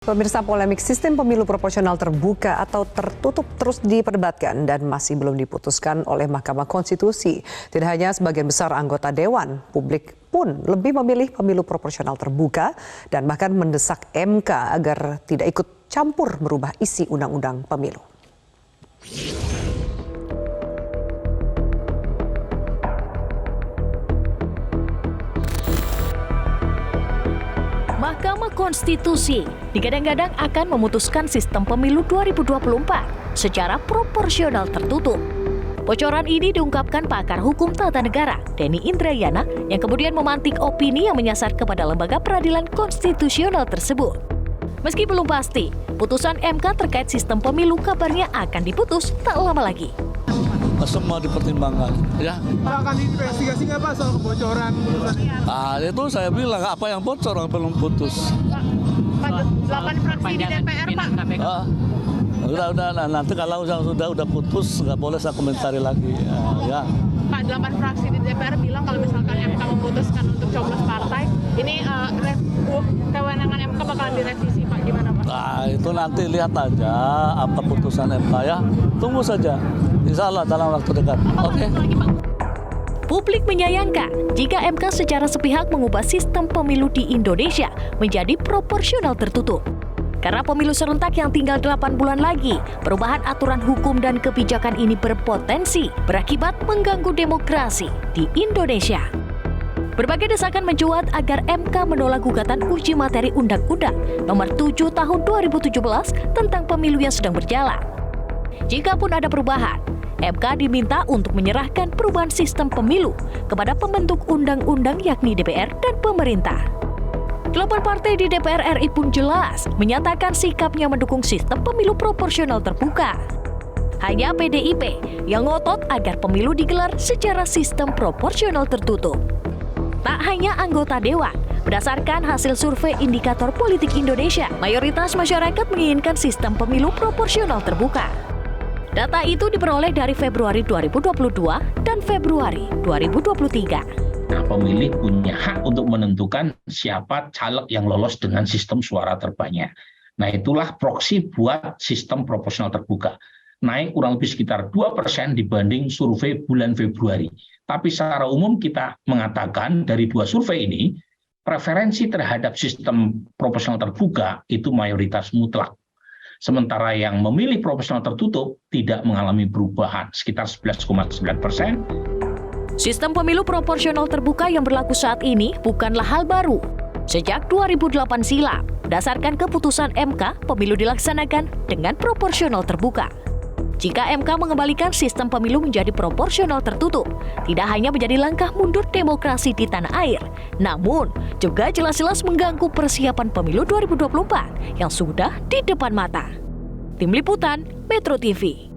Pemirsa, polemik sistem pemilu proporsional terbuka atau tertutup terus diperdebatkan dan masih belum diputuskan oleh Mahkamah Konstitusi. Tidak hanya sebagian besar anggota Dewan, publik pun lebih memilih pemilu proporsional terbuka dan bahkan mendesak MK agar tidak ikut campur merubah isi undang-undang pemilu. Mahkamah Konstitusi digadang-gadang akan memutuskan sistem pemilu 2024 secara proporsional tertutup. Bocoran ini diungkapkan pakar hukum tata negara, Denny Indrayana, yang kemudian memantik opini yang menyasar kepada lembaga peradilan konstitusional tersebut. Meski belum pasti, putusan MK terkait sistem pemilu kabarnya akan diputus tak lama lagi. Semua dipertimbangkan, ya. Pak, akan diinvestigasi nggak Pak soal kebocoran putusan ini? Itu saya bilang apa yang bocor yang belum putus. Pak, 8 fraksi di DPR Pak. Udah, nanti kalau sudah putus nggak boleh saya komentari lagi. Ya. Pak, 8 fraksi di DPR bilang kalau misalkan MK memutuskan untuk coblos partai, ini kewenangan MK bakalan direvisi Pak, gimana Pak? Itu nanti lihat aja apa putusan MK ya. Tunggu saja. Insya Allah dalam waktu dekat. Oke. Publik menyayangkan jika MK secara sepihak mengubah sistem pemilu di Indonesia menjadi proporsional tertutup. Karena pemilu serentak yang tinggal 8 bulan lagi, perubahan aturan hukum dan kebijakan ini berpotensi berakibat mengganggu demokrasi di Indonesia. Berbagai desakan mencuat agar MK menolak gugatan uji materi Undang-Undang Nomor 7 Tahun 2017 tentang pemilu yang sedang berjalan. Jikapun ada perubahan, MK diminta untuk menyerahkan perubahan sistem pemilu kepada pembentuk undang-undang yakni DPR dan pemerintah. 8 partai di DPR RI pun jelas menyatakan sikapnya mendukung sistem pemilu proporsional terbuka. Hanya PDIP yang ngotot agar pemilu digelar secara sistem proporsional tertutup. Tak hanya anggota Dewan, berdasarkan hasil survei Indikator Politik Indonesia, mayoritas masyarakat menginginkan sistem pemilu proporsional terbuka. Data itu diperoleh dari Februari 2022 dan Februari 2023. Nah, pemilih punya hak untuk menentukan siapa caleg yang lolos dengan sistem suara terbanyak. Nah, itulah proksi buat sistem proporsional terbuka. Naik kurang lebih sekitar 2% dibanding survei bulan Februari. Tapi secara umum kita mengatakan dari dua survei ini, preferensi terhadap sistem proporsional terbuka itu mayoritas mutlak. Sementara yang memilih proporsional tertutup tidak mengalami perubahan, sekitar 11,9%. Sistem pemilu proporsional terbuka yang berlaku saat ini bukanlah hal baru. Sejak 2008 silam, berdasarkan keputusan MK, pemilu dilaksanakan dengan proporsional terbuka. Jika MK mengembalikan sistem pemilu menjadi proporsional tertutup, tidak hanya menjadi langkah mundur demokrasi di tanah air, namun juga jelas-jelas mengganggu persiapan pemilu 2024 yang sudah di depan mata. Tim Liputan Metro TV.